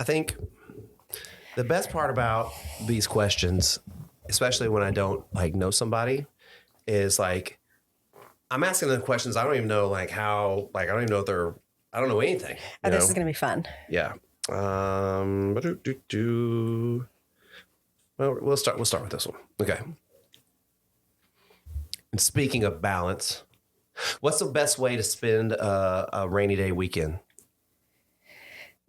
I think the best part about these questions, especially when I don't like know somebody, is like I'm asking them questions I don't even know like how I don't even know if they're I don't know anything. Oh, this is gonna be fun. Yeah. Well, we'll start with this one. Okay. And speaking of balance, what's the best way to spend a rainy day weekend?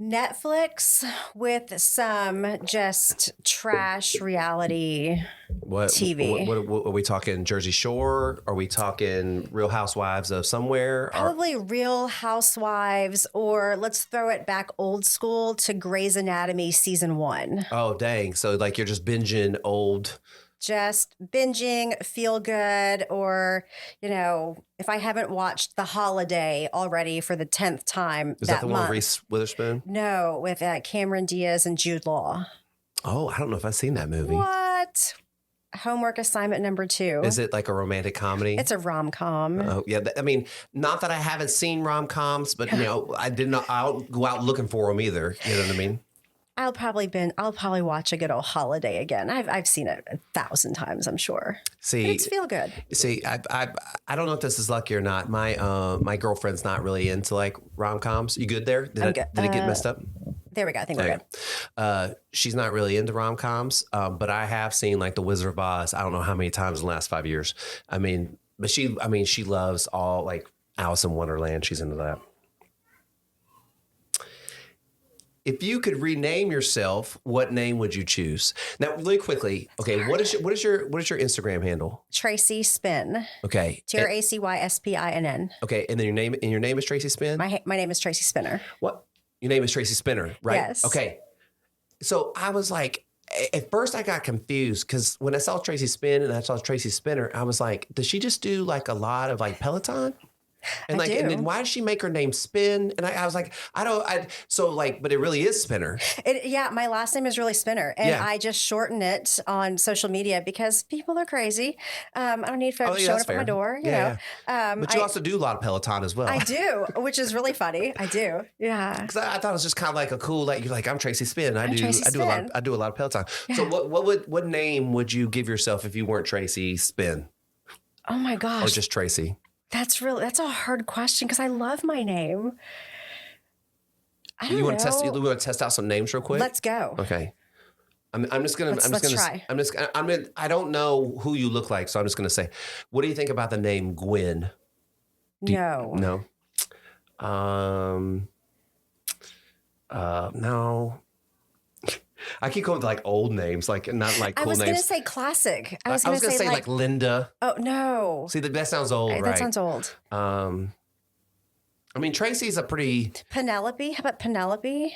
Netflix with some just trash reality TV. What are we talking? Jersey Shore? Are we talking Real Housewives of somewhere? Probably Real Housewives, or let's throw it back old school to Grey's Anatomy season 1. Oh, dang. So like you're just binging old. Just binging, feel good, or, if I haven't watched The Holiday already for the 10th time Is that the month. one with Reese Witherspoon? No, with Cameron Diaz and Jude Law. Oh, I don't know if I've seen that movie. What? Homework assignment number 2. Is it like a romantic comedy? It's a rom-com. Oh, yeah. I mean, not that I haven't seen rom-coms, but, I'll go out looking for them either. You know what I mean? I'll probably watch a good old Holiday again. I've seen it 1,000 times, I'm sure. See, but it's feel good. See, I don't know if this is lucky or not. My girlfriend's not really into like rom-coms. You good there? Did it get messed up? There we go. I think we're good. She's not really into rom-coms, but I have seen like The Wizard of Oz. I don't know how many times in the last 5 years. But she loves all like Alice in Wonderland. She's into that. If you could rename yourself, what name would you choose? Now, really quickly, okay, what is your Instagram handle? Tracy Spin. Okay. TracySpinn. Okay, and then your name is Tracy Spin? My name is Tracy Spinner. What? Your name is Tracy Spinner, right? Yes. Okay. So I was like, at first I got confused because when I saw Tracy Spin and I saw Tracy Spinner, I was like, does she just do like a lot of like Peloton? And like, and then why did she make her name Spin? And I was like, but it really is Spinner. My last name is really Spinner. And I just shorten it on social media because people are crazy. I don't need folks showing up at my door, you know. But you also do a lot of Peloton as well. I do, which is really funny. I do. Yeah. Because I thought it was just kind of like a cool, like, you're like, I'm Tracy Spin. I do a lot of Peloton. Yeah. So what name would you give yourself if you weren't Tracy Spin? Oh my gosh. Or just Tracy? That's a hard question because I love my name. You want to test out some names real quick? Let's go. Okay. Let's try. I don't know who you look like, so I'm just gonna say, what do you think about the name Gwen? No. No. I keep going to like old names, like not like cool names. I was going to say classic. I was going to say like Linda. Oh, no. See, that sounds old, right? That sounds old. Tracy's a pretty... Penelope? How about Penelope?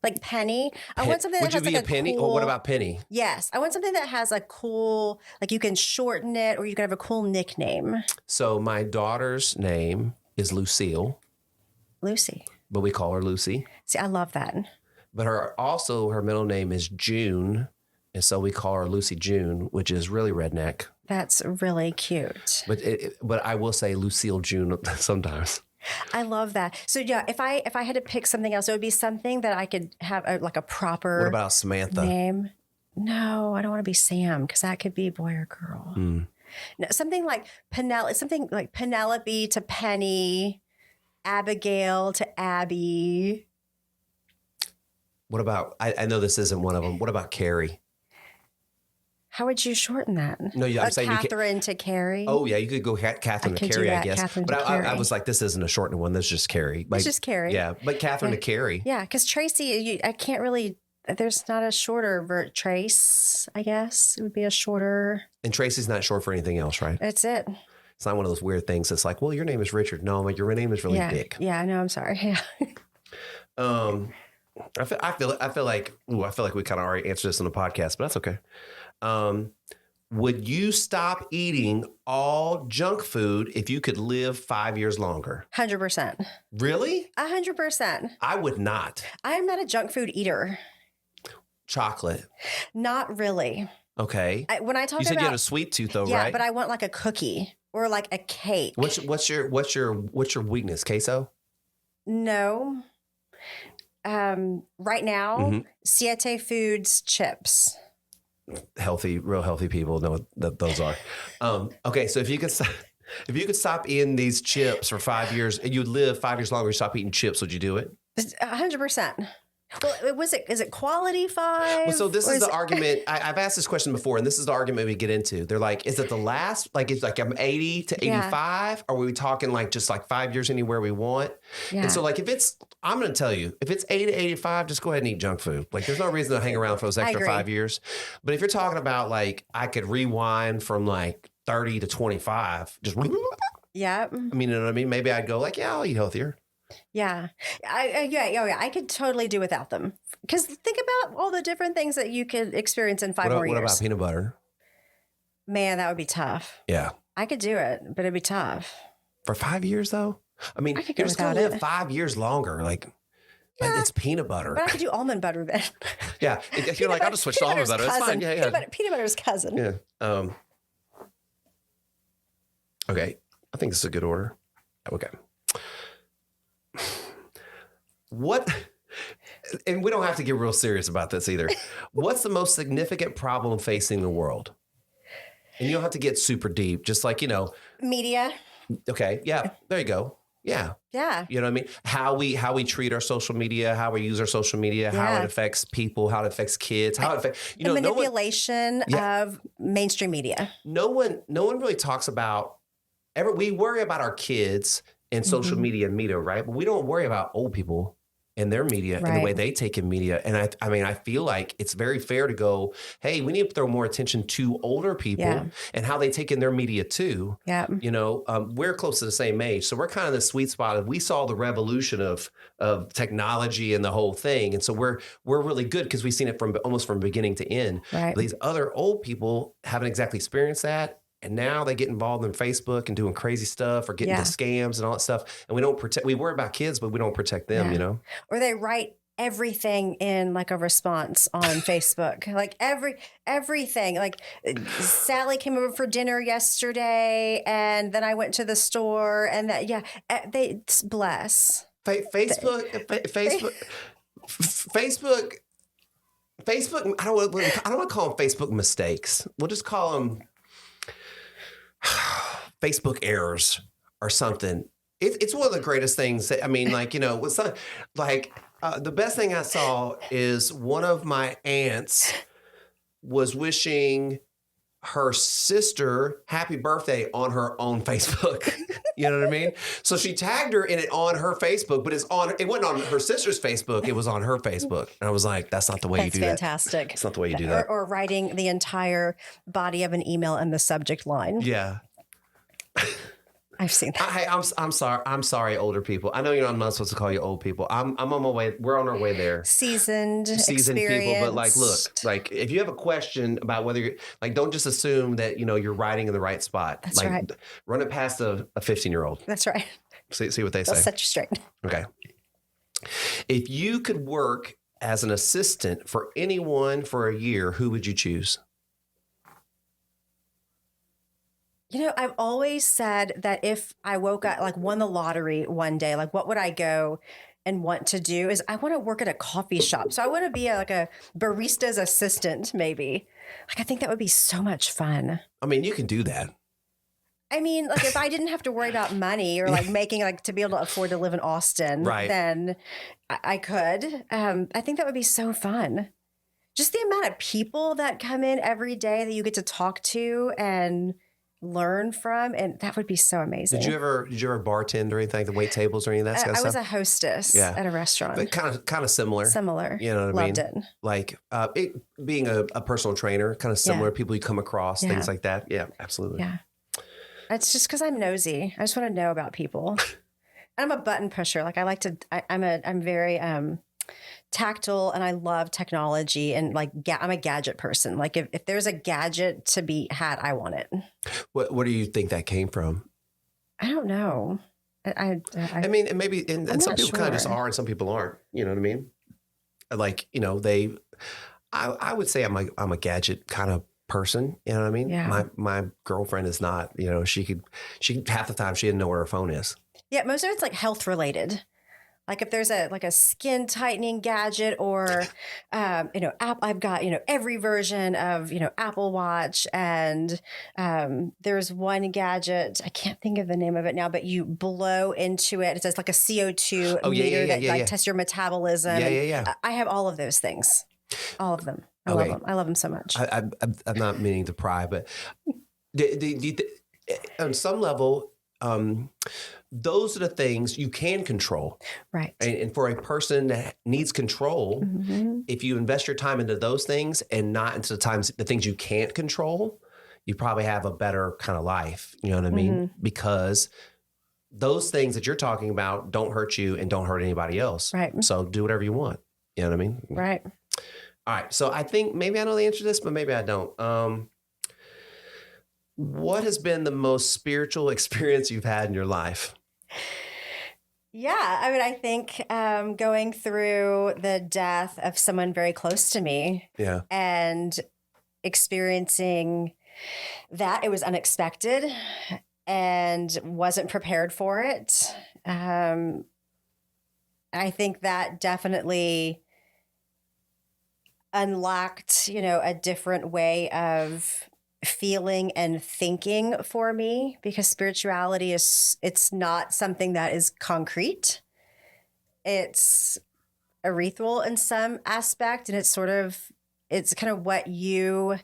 Like Penny? I want something that has like a Penny? cool... Or what about Penny? Yes. I want something that has a cool... Like you can shorten it or you can have a cool nickname. So my daughter's name is Lucille. Lucy. But we call her Lucy. See, I love that. But her middle name is June, and so we call her Lucy June, which is really redneck. That's really cute. But I will say Lucille June sometimes. I love that. So yeah, if I had to pick something else, it would be something that I could have like a proper. What about Samantha? Name? No, I don't want to be Sam because that could be boy or girl. No, something like Penelope to Penny, Abigail to Abby. What about, I know this isn't one of them. What about Carrie? How would you shorten that? No, I'm saying Catherine to Carrie. Oh, yeah. You could go Catherine to Carrie, I guess. I was like, this isn't a shortened one. This is just Carrie. It's just Carrie. Yeah. But Catherine to Carrie. Yeah. Because Tracy, I can't really, there's not a shorter Trace, I guess. It would be a shorter. And Tracy's not short for anything else, right? That's it. It's not one of those weird things. It's like, well, your name is Richard. No, your name is really Dick. Yeah, I know. I'm sorry. Yeah. I feel like we kind of already answered this on the podcast, but that's okay. Would you stop eating all junk food if you could live 5 years longer? 100%. Really? 100%. I would not. I am not a junk food eater. Chocolate? Not really. Okay. When I talk you said about, you had a sweet tooth, though, right? Yeah, but I want like a cookie or like a cake. What's your weakness? Queso? No. Right now, Siete Foods chips. Real healthy people know what those are. Okay, so if you could stop eating these chips for 5 years and you'd live 5 years longer, you stop eating chips, would you do it? 100%. Well, is it quality 5? Well, so this is the argument. I've asked this question before, and this is the argument we get into. They're like, is it the last, like, it's like I'm 80 to 85? Or are we talking like just like 5 years anywhere we want? Yeah. And so like, I'm going to tell you, if it's 80 to 85, just go ahead and eat junk food. Like there's no reason to hang around for those extra 5 years. But if you're talking about like, I could rewind from like 30 to 25, just, yeah. I mean, you know what I mean? Maybe I'd go like, yeah, I'll eat healthier. Yeah. I could totally do without them. Because think about all the different things that you could experience in 5 more years. What about peanut butter? Man, that would be tough. Yeah. I could do it, but it'd be tough. For 5 years, though? I mean, you're just going to live 5 years longer. Like, it's peanut butter. But I could do almond butter then. Yeah. If you're like, I'll just switch to almond butter. It's fine. Yeah. Peanut butter's cousin. Yeah. Okay. I think this is a good order. Okay. What, and we don't have to get real serious about this either. What's the most significant problem facing the world? And you don't have to get super deep, just like, media. Okay. Yeah. There you go. Yeah. Yeah. You know what I mean? How we treat our social media, how we use our social media, how it affects people, how it affects kids, how it affects, the manipulation of mainstream media. No one really talks about we worry about our kids and social media and media, right? But we don't worry about old people and their media and the way they take in media. And I feel like it's very fair to go, hey, we need to throw more attention to older people and how they take in their media too. Yeah. We're close to the same age. So we're kind of the sweet spot. We saw the revolution of technology and the whole thing. And so we're really good because we've seen it almost from beginning to end. Right. These other old people haven't exactly experienced that. And now they get involved in Facebook and doing crazy stuff or getting into scams and all that stuff. And we worry about kids, but we don't protect them, Or they write everything in like a response on Facebook, like everything. Like Sally came over for dinner yesterday and then I went to the store and they bless. Facebook, I don't want to call them Facebook mistakes. We'll just call them Facebook errors or something. It's one of the greatest things that, with some, the best thing I saw is one of my aunts was wishing her sister happy birthday on her own Facebook. You know what I mean? So she tagged her in it on her Facebook, but it wasn't on her sister's Facebook. It was on her Facebook. And I was like, that's not the way you do that. That's fantastic. That's not the way you do that. Or writing the entire body of an email in the subject line. Yeah. I've seen that. I'm sorry. I'm sorry, older people. I know I'm not supposed to call you old people. I'm on my way. We're on our way there. Seasoned people. But look, if you have a question about whether you're don't just assume that, you're writing in the right spot. That's right. Run it past a 15-year-old. That's right. See what they say. They'll set you straight. Okay. If you could work as an assistant for anyone for a year, who would you choose? I've always said that if I woke up, won the lottery one day, what would I go and want to do is I want to work at a coffee shop. So I want to be a barista's assistant, maybe. I think that would be so much fun. I mean, you can do that. I mean, if I didn't have to worry about money or making to be able to afford to live in Austin, then I could. I think that would be so fun. Just the amount of people that come in every day that you get to talk to and learn from, and that would be so amazing. Did you ever bartend or anything, the wait tables or any of that kind of stuff? I was a hostess at a restaurant. But kind of similar. Similar. You know what I mean? Loved it. It being a personal trainer, kind of similar people you come across, things like that. Yeah, absolutely. Yeah. It's just because I'm nosy. I just want to know about people. I'm a button pusher. I'm very tactile and I love technology and I'm a gadget person. If there's a gadget to be had, I want it. What do you think that came from? I don't know. I mean, and maybe, and some people kind of just are and some people aren't, you know what I mean? I would say I'm a gadget kind of person, you know what I mean? Yeah. My girlfriend is not, she half the time she didn't know where her phone is. Yeah. Most of it's health related. Like if there's a skin tightening gadget or, I've got, every version of, Apple Watch, and there's one gadget, I can't think of the name of it now, but you blow into it. It's like a CO2 meter that tests your metabolism. Yeah. I have all of those things, all of them. I love them. I love them so much. I'm not meaning to pry, but on some level, those are the things you can control. Right. And for a person that needs control, if you invest your time into those things and not into the things you can't control, you probably have a better kind of life. You know what I mean? Because those things that you're talking about don't hurt you and don't hurt anybody else. Right. So do whatever you want. You know what I mean? Right. All right. So I think maybe I know the answer to this, but maybe I don't. What has been the most spiritual experience you've had in your life? Yeah, I mean, I think going through the death of someone very close to me, and experiencing that, it was unexpected and wasn't prepared for it. I think that definitely unlocked, a different way of feeling and thinking for me, because spirituality it's not something that is concrete. It's a ritual in some aspect, and it's kind of what you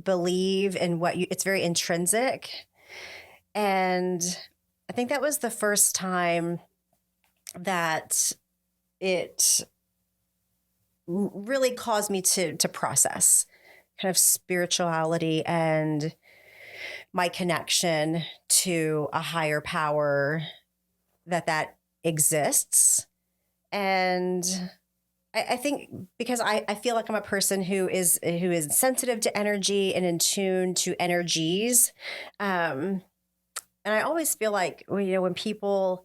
believe and it's very intrinsic. And I think that was the first time that it really caused me to process kind of spirituality and my connection to a higher power that exists. And I think because I feel like I'm a person who is sensitive to energy and in tune to energies. And I always feel like, when people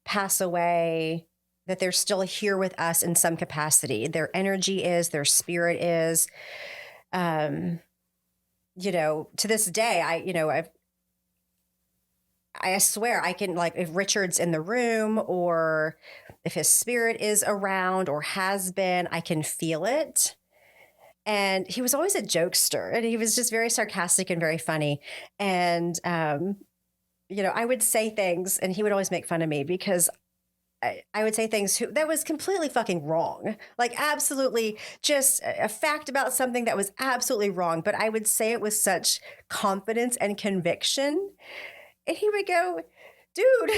pass away, that they're still here with us in some capacity. Their energy is, their spirit is. To this day, I swear I can, like, if Richard's in the room or if his spirit is around or has been, I can feel it. And he was always a jokester, and he was just very sarcastic and very funny. And, I would say things and he would always make fun of me because I would say things that was completely fucking wrong. Like, absolutely just a fact about something that was absolutely wrong. But I would say it with such confidence and conviction. And he would go, dude,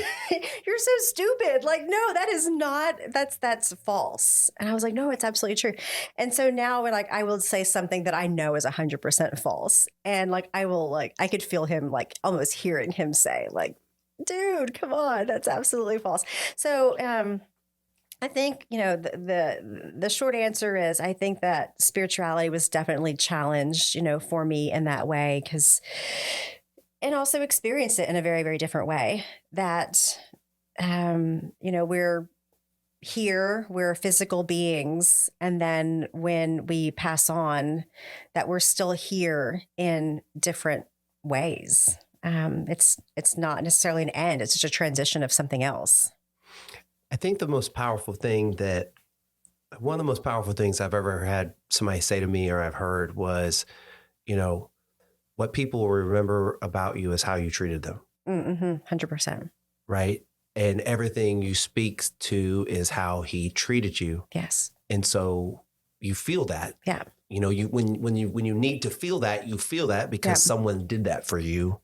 you're so stupid. Like, no, that is not, that's false. And I was like, no, it's absolutely true. And so now I will say something that I know is 100% false. And I could feel him, almost hearing him say, dude, come on, that's absolutely false. So I think, the short answer is I think that spirituality was definitely challenged, for me in that way, and also experienced it in a very, very different way that, we're here, we're physical beings. And then when we pass on, that we're still here in different ways. It's not necessarily an end. It's just a transition of something else. I think one of the most powerful things I've ever had somebody say to me or I've heard was, what people will remember about you is how you treated them. 100%. Right. And everything you speak to is how he treated you. Yes. And so you feel that. Yeah. When you need to feel that, you feel that because someone did that for you.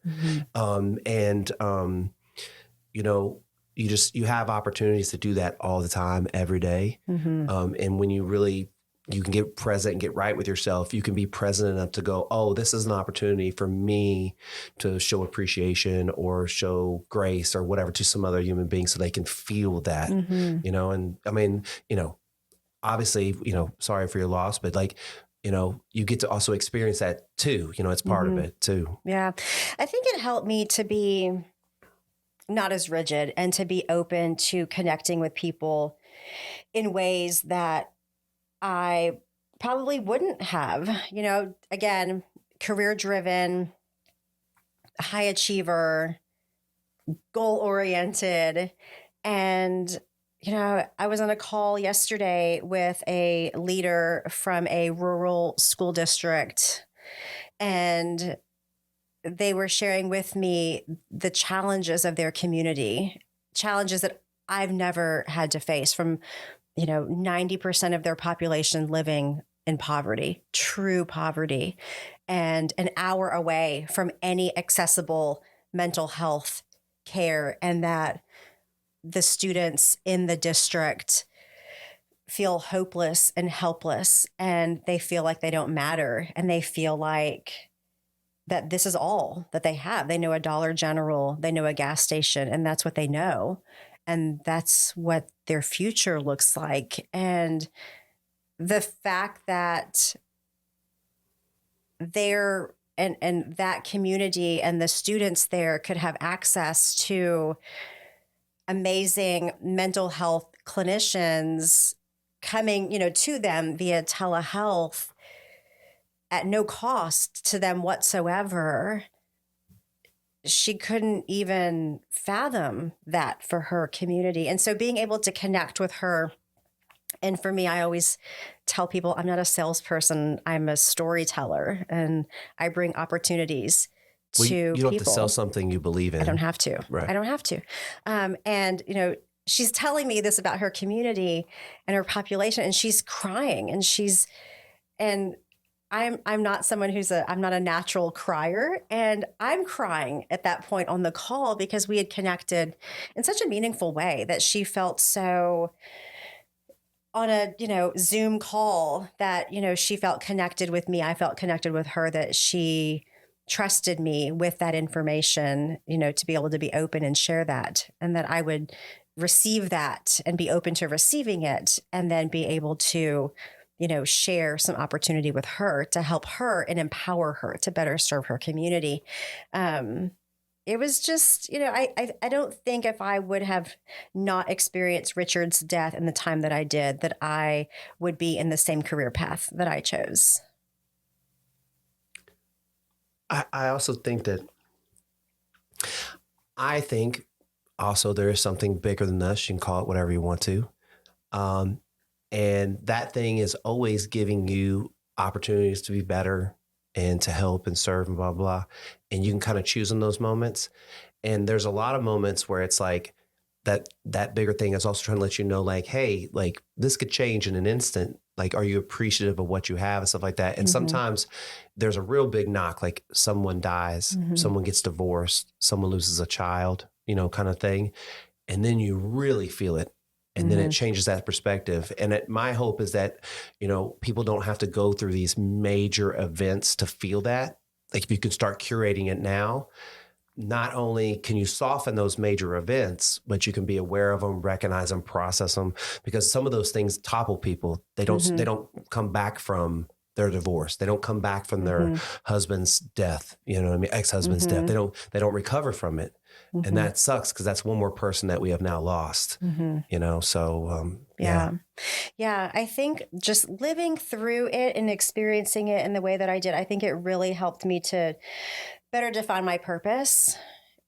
You have opportunities to do that all the time, every day. And when you can get present and get right with yourself, you can be present enough to go, oh, this is an opportunity for me to show appreciation or show grace or whatever to some other human being so they can feel that, and I mean, obviously, sorry for your loss, but you get to also experience that too. It's part of it too. Yeah. I think it helped me to be not as rigid and to be open to connecting with people in ways that I probably wouldn't have, again, career driven, high achiever, goal oriented. And, I was on a call yesterday with a leader from a rural school district, and they were sharing with me the challenges of their community, challenges that I've never had to face, from 90% of their population living in poverty, true poverty, and an hour away from any accessible mental health care, and that the students in the district feel hopeless and helpless, and they feel like they don't matter, and they feel like that this is all that they have. They know a Dollar General, they know a gas station, and that's what they know. And that's what their future looks like. And the fact that they're and that community and the students there could have access to amazing mental health clinicians coming, to them via telehealth at no cost to them whatsoever. She couldn't even fathom that for her community. And so being able to connect with her, and for me, I always tell people I'm not a salesperson, I'm a storyteller, and I bring opportunities to people. You don't have to sell something you believe in. I don't have to. Right. I don't have to. And, she's telling me this about her community and her population, and she's crying, and I'm not someone I'm not a natural crier, and I'm crying at that point on the call because we had connected in such a meaningful way that she felt so on a, Zoom call that, she felt connected with me. I felt connected with her, that she trusted me with that information, to be able to be open and share that, and that I would receive that and be open to receiving it, and then be able to share some opportunity with her to help her and empower her to better serve her community. It was just, I don't think if I would have not experienced Richard's death in the time that I did, that I would be in the same career path that I chose. I also think also there is something bigger than us. You can call it whatever you want to. And that thing is always giving you opportunities to be better and to help and serve and blah, blah. And you can kind of choose in those moments. And there's a lot of moments where it's like that bigger thing is also trying to let you know, like, hey, like this could change in an instant. Like, are you appreciative of what you have and stuff like that? And sometimes there's a real big knock, like someone dies, someone gets divorced, someone loses a child, kind of thing. And then you really feel it. And then it changes that perspective. And my hope is that, people don't have to go through these major events to feel that. Like if you can start curating it now, not only can you soften those major events, but you can be aware of them, recognize them, process them, because some of those things topple people. They don't come back from their divorce. They don't come back from their husband's death, ex-husband's death. They don't recover from it. And that sucks because that's one more person that we have now lost, so yeah. I think just living through it and experiencing it in the way that I did, I think it really helped me to better define my purpose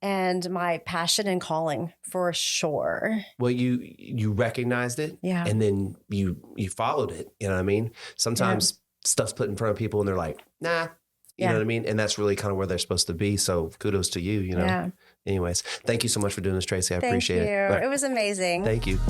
and my passion and calling, for sure. Well, you recognized it, and then you followed it. You know what I mean? Sometimes stuff's put in front of people and they're like, nah. You know what I mean? And that's really kind of where they're supposed to be. So kudos to you, Yeah. Anyways, thank you so much for doing this, Tracy. I appreciate it. Thank you. It was amazing. Thank you.